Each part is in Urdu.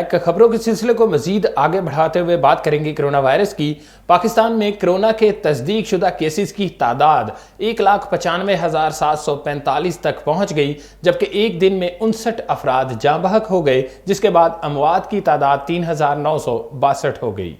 تک خبروں کے سلسلے کو مزید آگے بڑھاتے ہوئے بات کریں گے کورونا وائرس کی۔ پاکستان میں کورونا کے تصدیق شدہ کیسز کی تعداد 1,95,745 تک پہنچ گئی، جبکہ ایک دن میں 59 افراد جاں بحق ہو گئے، جس کے بعد اموات کی تعداد 3,962 ہو گئی۔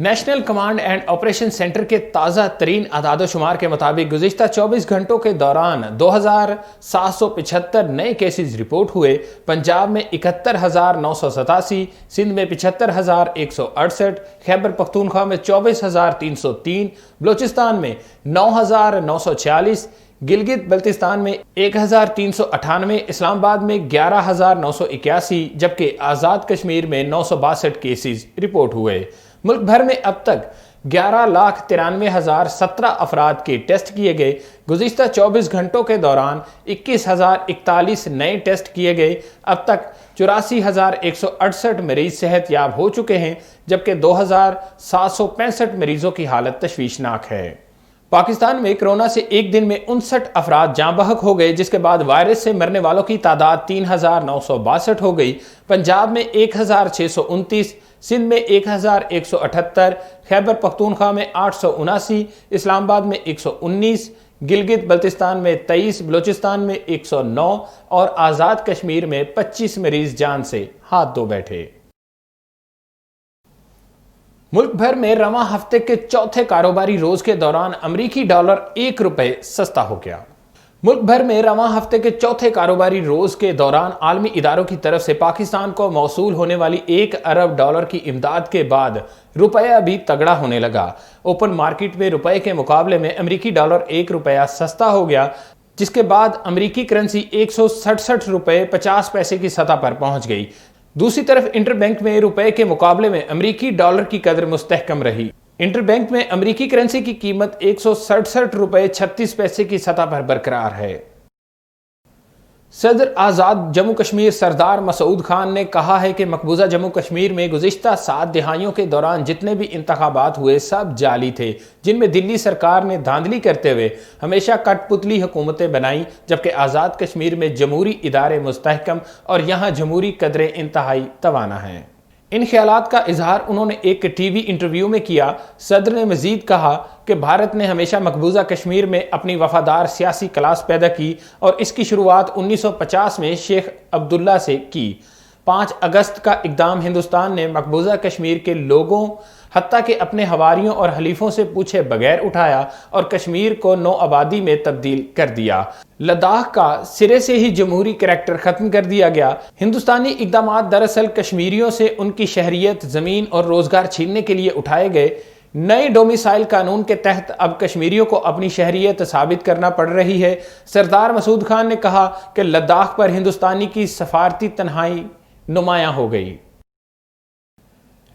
National command and operation centre کے تازہ ترین اعداد و شمار کے مطابق گزشتہ 24 گھنٹوں کے دوران 2,775 نئے کیسز رپورٹ ہوئے۔ پنجاب میں 71,987، سندھ میں 75,168، خیبر پختونخوا میں 24,303، بلوچستان میں 9,946، گلگت بلتستان میں 1,398، اسلام آباد میں 11,981، جبکہ آزاد کشمیر میں 962 کیسز رپورٹ ہوئے۔ ملک بھر میں اب تک 11,93,017 افراد کے ٹیسٹ کیے گئے۔ گزشتہ 24 گھنٹوں کے دوران 21,041 نئے ٹیسٹ کیے گئے۔ اب تک 84,168 مریض صحت یاب ہو چکے ہیں، جبکہ 2,765 مریضوں کی حالت تشویشناک ہے۔ پاکستان میں کورونا سے ایک دن میں 59 افراد جاں بحق ہو گئے، جس کے بعد وائرس سے مرنے والوں کی تعداد 3,962 ہو گئی۔ پنجاب میں 1,629، سندھ میں 1,178، خیبر پختونخوا میں 879، اسلام آباد میں 119، گلگت بلتستان میں 23، بلوچستان میں 109 اور آزاد کشمیر میں 25 مریض جان سے ہاتھ دھو بیٹھے۔ ملک بھر میں رواں ہفتے کے چوتھے کاروباری روز کے دوران امریکی ڈالر ₹1 سستا ہو گیا۔ ملک بھر میں رواں ہفتے کے چوتھے کاروباری روز کے دوران عالمی اداروں کی طرف سے پاکستان کو موصول ہونے والی $1 ارب کی امداد کے بعد روپیہ بھی تگڑا ہونے لگا۔ اوپن مارکیٹ میں روپے کے مقابلے میں امریکی ڈالر $1 سستا ہو گیا، جس کے بعد امریکی کرنسی $167.50 کی سطح پر پہنچ گئی۔ دوسری طرف انٹر بینک میں روپے کے مقابلے میں امریکی ڈالر کی قدر مستحکم رہی۔ انٹر بینک میں امریکی کرنسی کی قیمت $167.36 کی سطح پر برقرار ہے۔ صدر آزاد جموں کشمیر سردار مسعود خان نے کہا ہے کہ مقبوضہ جموں کشمیر میں گزشتہ 7 دہائیوں کے دوران جتنے بھی انتخابات ہوئے سب جعلی تھے، جن میں دلی سرکار نے دھاندلی کرتے ہوئے ہمیشہ کٹ پتلی حکومتیں بنائیں، جبکہ آزاد کشمیر میں جمہوری ادارے مستحکم اور یہاں جمہوری قدریں انتہائی توانا ہیں۔ ان خیالات کا اظہار انہوں نے ایک ٹی وی انٹرویو میں کیا۔ صدر نے مزید کہا کہ بھارت نے ہمیشہ مقبوضہ کشمیر میں اپنی وفادار سیاسی کلاس پیدا کی اور اس کی شروعات 1950 میں شیخ عبداللہ سے کی۔ 5 اگست کا اقدام ہندوستان نے مقبوضہ کشمیر کے لوگوں حتیٰ کہ اپنے حواریوں اور حلیفوں سے پوچھے بغیر اٹھایا اور کشمیر کو نو آبادی میں تبدیل کر دیا۔ لداخ کا سرے سے ہی جمہوری کریکٹر ختم کر دیا گیا۔ ہندوستانی اقدامات دراصل کشمیریوں سے ان کی شہریت، زمین اور روزگار چھیننے کے لیے اٹھائے گئے۔ نئے ڈومیسائل قانون کے تحت اب کشمیریوں کو اپنی شہریت ثابت کرنا پڑ رہی ہے۔ سردار مسعود خان نے کہا کہ لداخ پر ہندوستانی کی سفارتی تنہائی نمایاں ہو گئی۔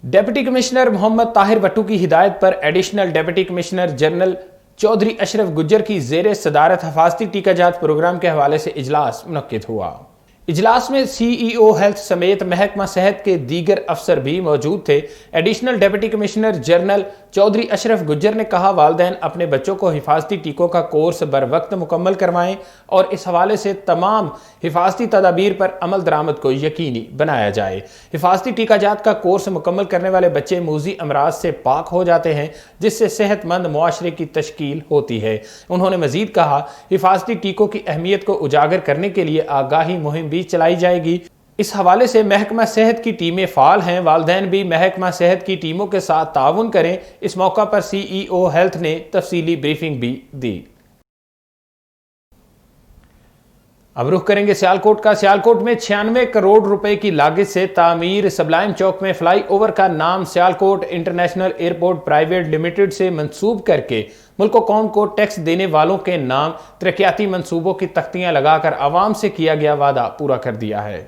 ڈپٹی کمشنر محمد طاہر بٹو کی ہدایت پر additional deputy commissioner general Chaudhry Ashraf Gujjar کی زیر صدارت حفاظتی ٹیکہ جات پروگرام کے حوالے سے اجلاس منعقد ہوا۔ اجلاس میں CEO ہیلتھ سمیت محکمہ صحت کے دیگر افسر بھی موجود تھے۔ Additional deputy commissioner general Chaudhry Ashraf Gujjar نے کہا والدین اپنے بچوں کو حفاظتی ٹیکوں کا کورس بر وقت مکمل کروائیں اور اس حوالے سے تمام حفاظتی تدابیر پر عمل درآمد کو یقینی بنایا جائے۔ حفاظتی ٹیکہ جات کا کورس مکمل کرنے والے بچے موذی امراض سے پاک ہو جاتے ہیں، جس سے صحت مند معاشرے کی تشکیل ہوتی ہے۔ انہوں نے مزید کہا حفاظتی ٹیکوں کی اہمیت کو اجاگر کرنے کے لیے آگاہی مہم بھی چلائی جائے گی۔ اس حوالے سے محکمہ صحت کی ٹیمیں فعال ہیں، والدین بھی محکمہ صحت کی ٹیموں کے ساتھ تعاون کریں۔ اس موقع پر CEO ہیلتھ نے تفصیلی بریفنگ بھی دی۔ اب رخ کریں گے سیالکوٹ کا۔ سیالکوٹ میں 96 کروڑ روپے کی لاگت سے تعمیر سبلائم چوک میں فلائی اوور کا نام Sialkot international airport private limited سے منسوب کر کے ملک و قوم کو ٹیکس دینے والوں کے نام ترقیاتی منصوبوں کی تختیاں لگا کر عوام سے کیا گیا وعدہ پورا کر دیا ہے۔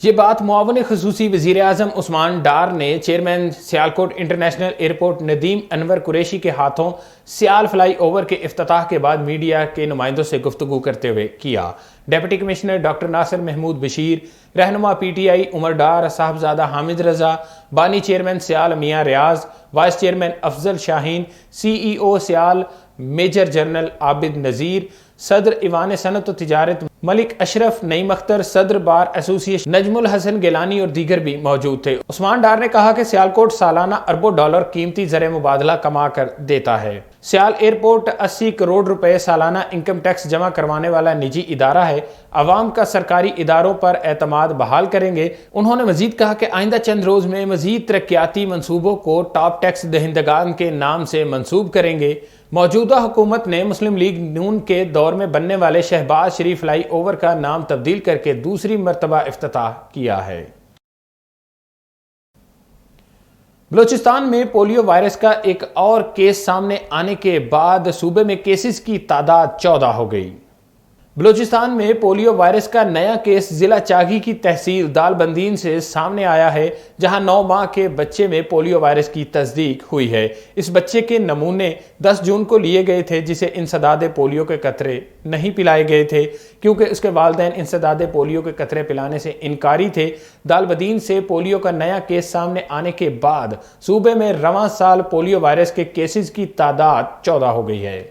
یہ بات معاون خصوصی وزیر اعظم عثمان ڈار نے chairman Sialkot international airport Nadeem Anwar Qureshi کے ہاتھوں سیال فلائی اوور کے افتتاح کے بعد میڈیا کے نمائندوں سے گفتگو کرتے ہوئے کیا۔ ڈپٹی کمشنر ڈاکٹر ناصر محمود بشیر، رہنما PTI عمر ڈار، صاحبزادہ حامد رضا، بانی چیئرمین سیال میاں ریاض، وائس چیئرمین افضل شاہین، CEO سیال میجر جنرل عابد نذیر، صدر ایوان صنعت و تجارت ملک اشرف، نعیم اختر، صدر بار ایسوسی ایشن نجم الحسن گیلانی اور دیگر بھی موجود تھے۔ عثمان ڈار نے کہا کہ سیالکوٹ سالانہ اربوں ڈالر قیمتی زر مبادلہ کما کر دیتا ہے۔ سیال ایئرپورٹ 80 کروڑ روپے سالانہ انکم ٹیکس جمع کروانے والا نجی ادارہ ہے، عوام کا سرکاری اداروں پر اعتماد بحال کریں گے۔ انہوں نے مزید کہا کہ آئندہ چند روز میں مزید ترقیاتی منصوبوں کو ٹاپ ٹیکس دہندگان کے نام سے منسوب کریں گے۔ موجودہ حکومت نے مسلم لیگ نون کے دور میں بننے والے شہباز شریف فلائی اوور کا نام تبدیل کر کے دوسری مرتبہ افتتاح کیا ہے۔ بلوچستان میں پولیو وائرس کا ایک اور کیس سامنے آنے کے بعد صوبے میں کیسز کی تعداد 14 ہو گئی۔ بلوچستان میں پولیو وائرس کا نیا کیس ضلع چاگی کی تحصیل دال بندین سے سامنے آیا ہے، جہاں 9 ماہ کے بچے میں پولیو وائرس کی تصدیق ہوئی ہے۔ اس بچے کے نمونے 10 جون کو لیے گئے تھے، جسے انسداد پولیو کے قطرے نہیں پلائے گئے تھے کیونکہ اس کے والدین انسداد پولیو کے قطرے پلانے سے انکاری تھے۔ دال بندین سے پولیو کا نیا کیس سامنے آنے کے بعد صوبے میں رواں سال پولیو وائرس کے کیسز کی تعداد 14 ہو گئی ہے۔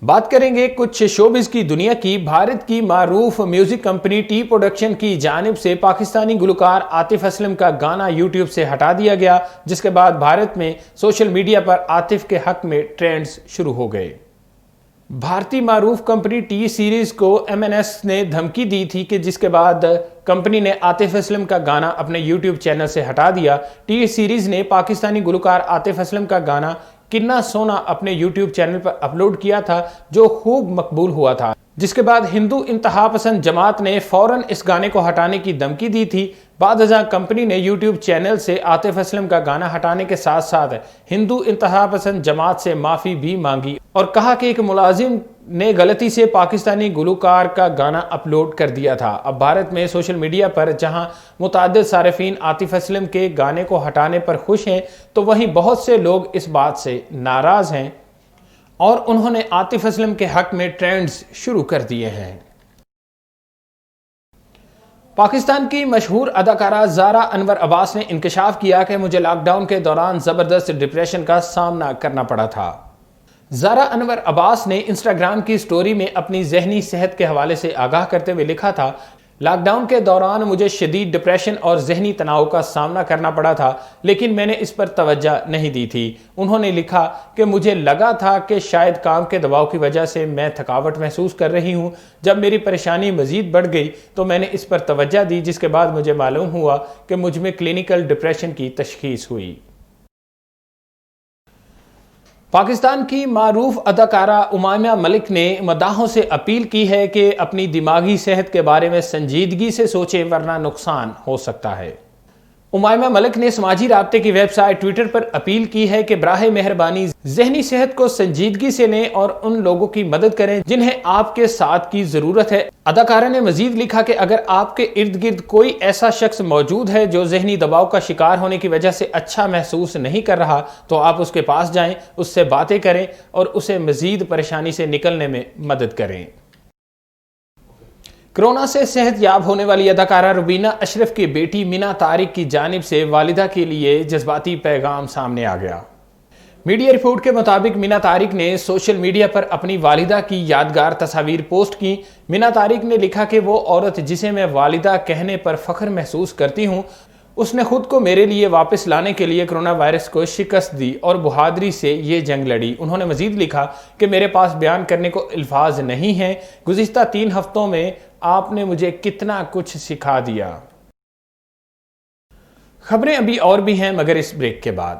بات کریں گے کچھ شوبز کی دنیا کی۔ بھارت کی معروف میوزک کمپنی ٹی پروڈکشن کی جانب سے پاکستانی گلوکار عاطف اسلم کا گانا یوٹیوب سے ہٹا دیا گیا، جس کے بعد بھارت میں سوشل میڈیا پر عاطف کے حق میں ٹرینڈز شروع ہو گئے۔ بھارتی معروف کمپنی ٹی سیریز کو M&S نے دھمکی دی تھی کہ جس کے بعد کمپنی نے عاطف اسلم کا گانا اپنے یوٹیوب چینل سے ہٹا دیا۔ ٹی سیریز نے پاکستانی گلوکار عاطف اسلم کا گانا کنا سونا اپنے یوٹیوب چینل پر اپلوڈ کیا تھا، جو خوب مقبول ہوا تھا، جس کے بعد ہندو انتہا پسند جماعت نے فوراً اس گانے کو ہٹانے کی دھمکی دی تھی۔ بعد ازاں کمپنی نے یوٹیوب چینل سے عاطف اسلم کا گانا ہٹانے کے ساتھ ساتھ ہندو انتہا پسند جماعت سے معافی بھی مانگی اور کہا کہ ایک ملازم نے غلطی سے پاکستانی گلوکار کا گانا اپلوڈ کر دیا تھا۔ اب بھارت میں سوشل میڈیا پر جہاں متعدد صارفین عاطف اسلم کے گانے کو ہٹانے پر خوش ہیں، تو وہیں بہت سے لوگ اس بات سے ناراض ہیں اور انہوں نے عاطف اسلم کے حق میں ٹرینڈز شروع کر دیے ہیں۔ پاکستان کی مشہور اداکارہ زارا انور عباس نے انکشاف کیا کہ مجھے لاک ڈاؤن کے دوران زبردست ڈپریشن کا سامنا کرنا پڑا تھا۔ زارا انور عباس نے انسٹاگرام کی سٹوری میں اپنی ذہنی صحت کے حوالے سے آگاہ کرتے ہوئے لکھا تھا، لاک ڈاؤن کے دوران مجھے شدید ڈپریشن اور ذہنی تناؤ کا سامنا کرنا پڑا تھا، لیکن میں نے اس پر توجہ نہیں دی تھی۔ انہوں نے لکھا کہ مجھے لگا تھا کہ شاید کام کے دباؤ کی وجہ سے میں تھکاوٹ محسوس کر رہی ہوں۔ جب میری پریشانی مزید بڑھ گئی تو میں نے اس پر توجہ دی، جس کے بعد مجھے معلوم ہوا کہ مجھ میں کلینیکل ڈپریشن کی تشخیص ہوئی۔ پاکستان کی معروف اداکارہ امیمہ ملک نے مداحوں سے اپیل کی ہے کہ اپنی دماغی صحت کے بارے میں سنجیدگی سے سوچیں، ورنہ نقصان ہو سکتا ہے۔ امیمہ ملک نے سماجی رابطے کی ویب سائٹ ٹویٹر پر اپیل کی ہے کہ براہ مہربانی ذہنی صحت کو سنجیدگی سے لیں اور ان لوگوں کی مدد کریں جنہیں آپ کے ساتھ کی ضرورت ہے۔ اداکارہ نے مزید لکھا کہ اگر آپ کے ارد گرد کوئی ایسا شخص موجود ہے جو ذہنی دباؤ کا شکار ہونے کی وجہ سے اچھا محسوس نہیں کر رہا، تو آپ اس کے پاس جائیں، اس سے باتیں کریں اور اسے مزید پریشانی سے نکلنے میں مدد کریں۔ کرونا سے صحت یاب ہونے والی اداکارہ روبینہ اشرف کی بیٹی مینا طارق کی جانب سے والدہ کے لیے جذباتی پیغام سامنے آ گیا۔ میڈیا رپورٹ کے مطابق مینا طارق نے سوشل میڈیا پر اپنی والدہ کی یادگار تصاویر پوسٹ کی۔ مینا طارق نے لکھا کہ وہ عورت جسے میں والدہ کہنے پر فخر محسوس کرتی ہوں، اس نے خود کو میرے لیے واپس لانے کے لیے کرونا وائرس کو شکست دی اور بہادری سے یہ جنگ لڑی۔ انہوں نے مزید لکھا کہ میرے پاس بیان کرنے کو الفاظ نہیں ہیں، گزشتہ 3 ہفتوں میں آپ نے مجھے کتنا کچھ سکھا دیا۔ خبریں ابھی اور بھی ہیں مگر اس بریک کے بعد۔